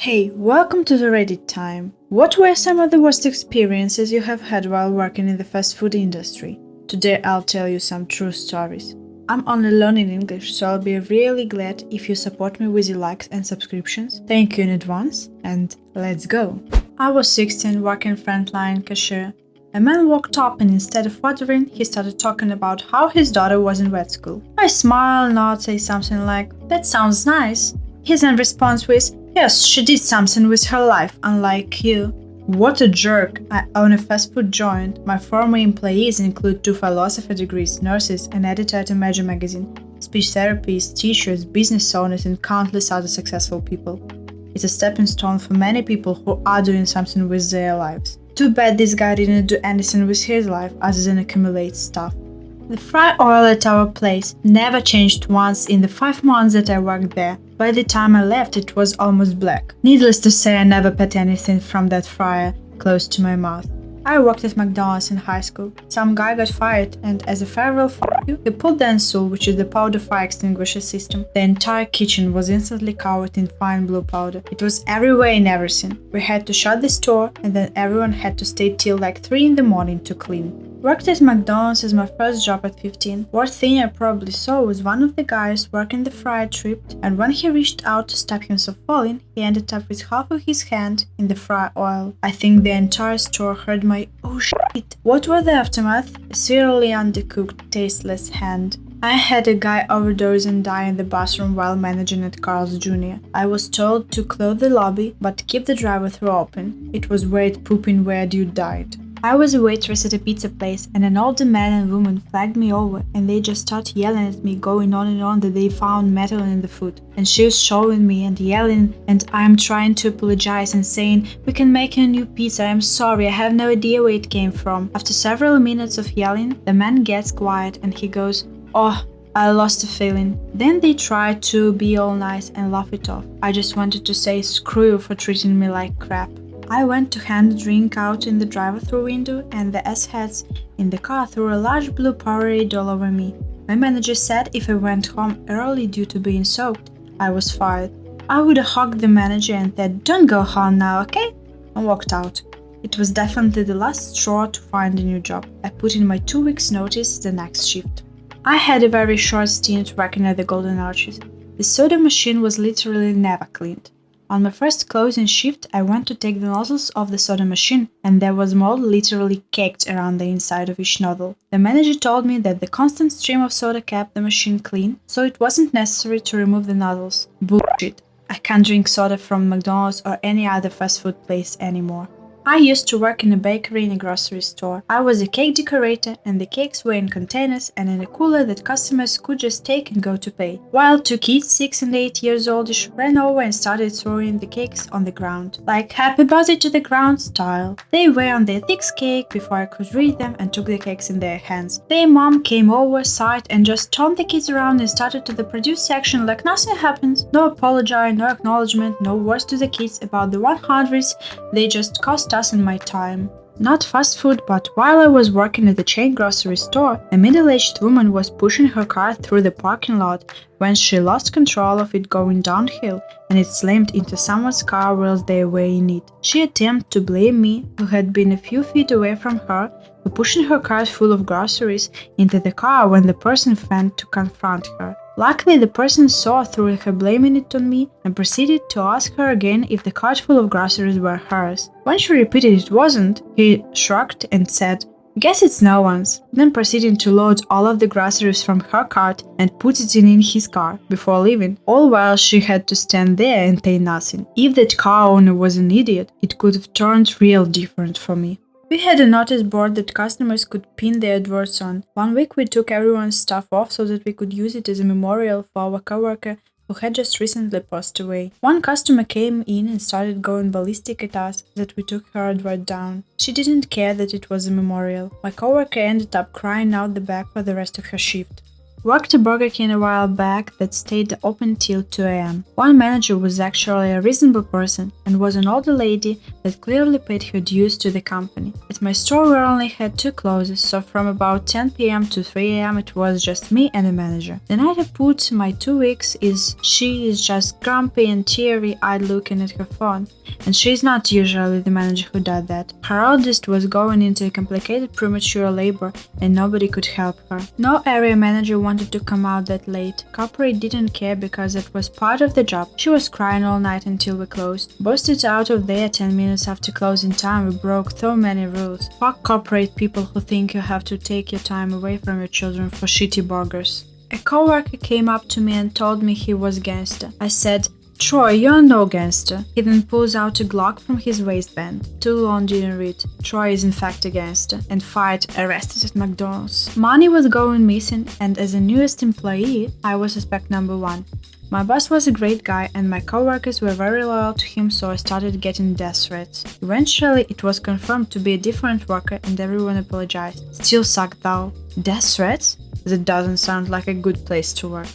Hey, welcome to the Reddit time. What were some of the worst experiences you have had while working in the fast food industry? Today I'll tell you some true stories. I'm only learning English, so I'll be really glad if you support me with your likes and subscriptions. Thank you in advance, and let's go! I was 16 working frontline cashier. A man walked up and instead of ordering, he started talking about how his daughter was in vet school. I smiled, nod, say something like, "That sounds nice." His then response was, "Yes, she did something with her life, unlike you." What a jerk! I own a fast food joint. My former employees include 2 philosophy degrees, nurses, an editor at a major magazine, speech therapists, teachers, business owners, and countless other successful people. It's a stepping stone for many people who are doing something with their lives. Too bad this guy didn't do anything with his life other than accumulate stuff. The fry oil at our place never changed once in the 5 months that I worked there. By the time I left, it was almost black. Needless to say, I never put anything from that fryer close to my mouth. I worked at McDonalds in high school. Some guy got fired, and as a farewell for you, he pulled the Ansul, which is the powder fire extinguisher system. The entire kitchen was instantly covered in fine blue powder. It was everywhere in everything. We had to shut the store, and then everyone had to stay till like 3 in the morning to clean. Worked at McDonald's as my first job at 15. Worst thing I probably saw was one of the guys working the fryer tripped, and when he reached out to stop himself falling, he ended up with half of his hand in the fry oil. I think the entire store heard my "oh shit." What was the aftermath? A severely undercooked, tasteless hand. I had a guy overdose and die in the bathroom while managing at Carl's Jr. I was told to close the lobby, but keep the drive-thru open. It was weird pooping where dude died. I was a waitress at a pizza place, and an older man and woman flagged me over, and they just started yelling at me, going on and on that they found metal in the food. And she was showing me and yelling, and I'm trying to apologize and saying, "We can make a new pizza, I'm sorry, I have no idea where it came from." After several minutes of yelling, the man gets quiet and he goes, "Oh, I lost the feeling." Then they tried to be all nice and laugh it off. I just wanted to say screw you for treating me like crap. I went to hand a drink out in the drive-thru window, and the assheads in the car threw a large blue Powerade all over me. My manager said if I went home early due to being soaked, I was fired. I would have hugged the manager and said, "Don't go home now, okay?" and walked out. It was definitely the last straw to find a new job. I put in my 2 weeks notice the next shift. I had a very short stint working at the Golden Arches. The soda machine was literally never cleaned. On my first closing shift, I went to take the nozzles off the soda machine, and there was mold literally caked around the inside of each nozzle. The manager told me that the constant stream of soda kept the machine clean, so it wasn't necessary to remove the nozzles. Bullshit. I can't drink soda from McDonald's or any other fast food place anymore. I used to work in a bakery in a grocery store. I was a cake decorator, and the cakes were in containers and in a cooler that customers could just take and go to pay. While 2 kids, 6 and 8 years oldish, ran over and started throwing the cakes on the ground, like "Happy birthday to the ground" style. They were on their thick cake before I could read them and took the cakes in their hands. Their mom came over, sighed, and just turned the kids around and started to the produce section like nothing happened. No apology, no acknowledgement, no words to the kids about the 100s they just cost us in my time. Not fast food, but while I was working at the chain grocery store, a middle-aged woman was pushing her car through the parking lot when she lost control of it going downhill, and it slammed into someone's car while they were in it. She attempted to blame me, who had been a few feet away from her, for pushing her cart full of groceries into the car when the person went to confront her. Luckily, the person saw through her blaming it on me and proceeded to ask her again if the cart full of groceries were hers. When she repeated it wasn't, he shrugged and said, "Guess it's no one's," then proceeding to load all of the groceries from her cart and put it in his car before leaving, all while she had to stand there and pay nothing. If that car owner was an idiot, it could have turned real different for me. We had a notice board that customers could pin their words on. One week we took everyone's stuff off so that we could use it as a memorial for our coworker who had just recently passed away. One customer came in and started going ballistic at us that we took her advert down. She didn't care that it was a memorial. My coworker ended up crying out the back for the rest of her shift. Worked a Burger King a while back that stayed open till 2 a.m. One manager was actually a reasonable person and was an older lady that clearly paid her dues to the company. At my store we only had 2 closes, so from about 10 p.m. to 3 a.m. it was just me and the manager. The night I put my 2 weeks she is just grumpy and teary-eyed looking at her phone. And she's not usually the manager who does that. Her oldest was going into a complicated premature labor and nobody could help her. No area manager wanted to come out that late. Corporate didn't care because it was part of the job. She was crying all night until we closed. Busted out of there 10 minutes after closing time, we broke so many rules. Fuck corporate people who think you have to take your time away from your children for shitty burgers. A coworker came up to me and told me he was gangster. I said, "Troy, you're no gangster." He then pulls out a Glock from his waistband. Too long didn't read. Troy is in fact a gangster and fired, arrested at McDonald's. Money was going missing and as the newest employee, I was suspect number 1. My boss was a great guy and my coworkers were very loyal to him, so I started getting death threats. Eventually, it was confirmed to be a different worker and everyone apologized. Still suck though. Death threats? That doesn't sound like a good place to work.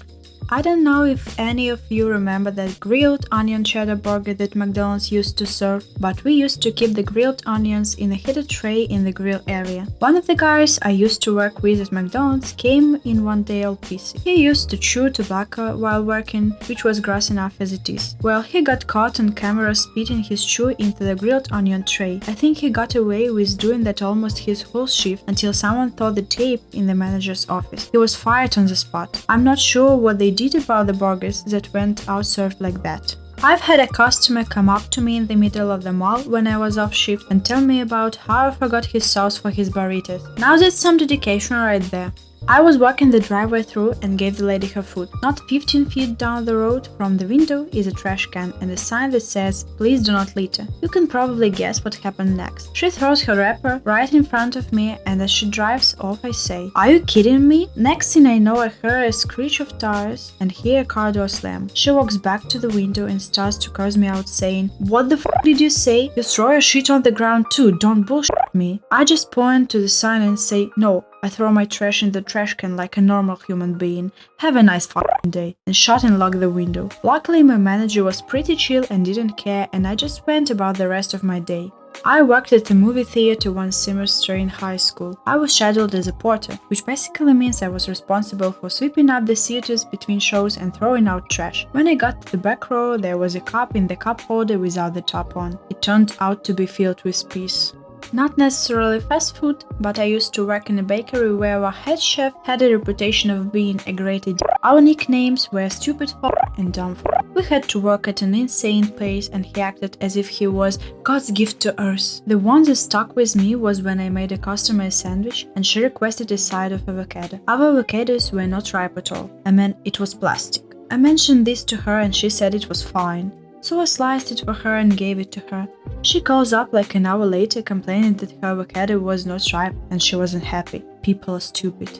I don't know if any of you remember that grilled onion cheddar burger that McDonald's used to serve, but we used to keep the grilled onions in a heated tray in the grill area. One of the guys I used to work with at McDonald's came in one day all pissy. He used to chew tobacco while working, which was gross enough as it is. Well, he got caught on camera spitting his chew into the grilled onion tray. I think he got away with doing that almost his whole shift until someone threw the tape in the manager's office. He was fired on the spot. I'm not sure what they did about the burgers that went out served like that. I've had a customer come up to me in the middle of the mall when I was off shift and tell me about how I forgot his sauce for his burritos. Now that's some dedication right there. I was walking the driveway through and gave the lady her food. Not 15 feet down the road from the window is a trash can and a sign that says, "Please do not litter." You can probably guess what happened next. She throws her wrapper right in front of me and as she drives off I say, "Are you kidding me?" Next thing I know I hear a screech of tires and hear a car door slam. She walks back to the window and starts to curse me out saying, "What the f*** did you say? You throw your shit on the ground too, don't bullshit me." I just point to the sign and say, "No, I throw my trash in the trash can like a normal human being. Have a nice fucking day," and shut and locked the window. Luckily my manager was pretty chill and didn't care and I just went about the rest of my day. I worked at a movie theater one semester in high school. I was scheduled as a porter, which basically means I was responsible for sweeping up the theaters between shows and throwing out trash. When I got to the back row, there was a cup in the cup holder without the top on. It turned out to be filled with piss. Not necessarily fast food, but I used to work in a bakery where our head chef had a reputation of being a great idiot. Our nicknames were Stupid F*** and Dumb F***. We had to work at an insane pace and he acted as if he was God's gift to earth. The one that stuck with me was when I made a customer a sandwich and she requested a side of avocado. Our avocados were not ripe at all. I mean, it was plastic. I mentioned this to her and she said it was fine. So I sliced it for her and gave it to her. She calls up like an hour later complaining that her avocado was not ripe and she wasn't happy. People are stupid.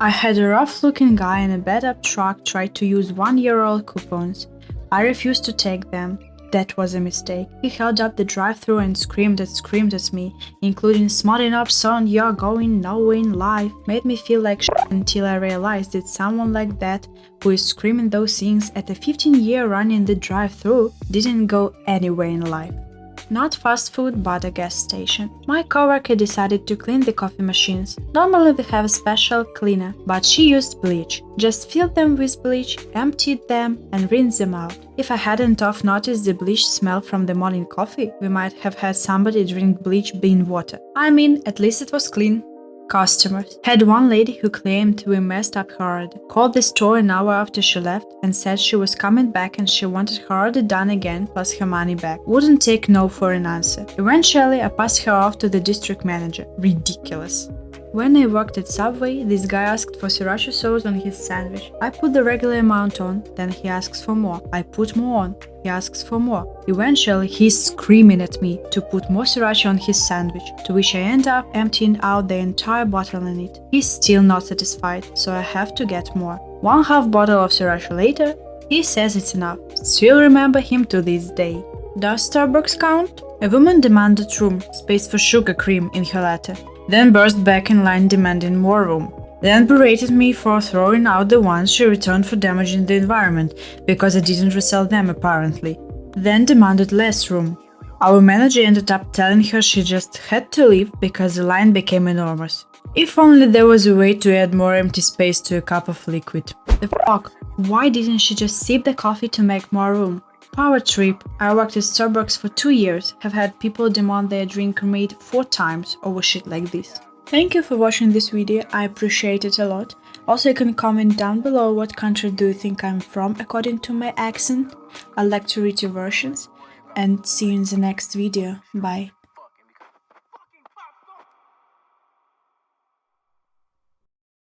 I had a rough-looking guy in a bed-up truck try to use 1-year-old coupons. I refused to take them. That was a mistake. He held up the drive-thru and screamed at me, including "Smarting up son, you're going nowhere in life." Made me feel like shit until I realized that someone like that, who is screaming those things at a 15-year run in the drive-thru, didn't go anywhere in life. Not fast food, but a gas station. My coworker decided to clean the coffee machines. Normally they have a special cleaner, but she used bleach. Just filled them with bleach, emptied them, and rinsed them out. If I hadn't noticed the bleach smell from the morning coffee, we might have had somebody drink bleach bean water. I mean, at least it was clean. Customers. Had one lady who claimed we messed up her order. Called the store an hour after she left and said she was coming back and she wanted her order done again plus her money back. Wouldn't take no for an answer. Eventually, I passed her off to the district manager. Ridiculous. When I worked at Subway, this guy asked for Sriracha sauce on his sandwich. I put the regular amount on, then he asks for more. I put more on. He asks for more. Eventually, he's screaming at me to put more Sriracha on his sandwich, to which I end up emptying out the entire bottle in it. He's still not satisfied, so I have to get more. 1/2 bottle of Sriracha later, he says it's enough. Still remember him to this day. Does Starbucks count? A woman demanded room, space for sugar cream in her latte, then burst back in line demanding more room. then berated me for throwing out the ones she returned for damaging the environment, because I didn't resell them apparently, then demanded less room. Our manager ended up telling her she just had to leave because the line became enormous. If only there was a way to add more empty space to a cup of liquid. The fuck? Why didn't she just sip the coffee to make more room? Power trip. I worked at Starbucks for 2 years, have had people demand their drink made 4 times over shit like this. Thank you for watching this video, I appreciate it a lot. Also, you can comment down below what country do you think I'm from according to my accent. I'd like to read your versions. And see you in the next video. Bye.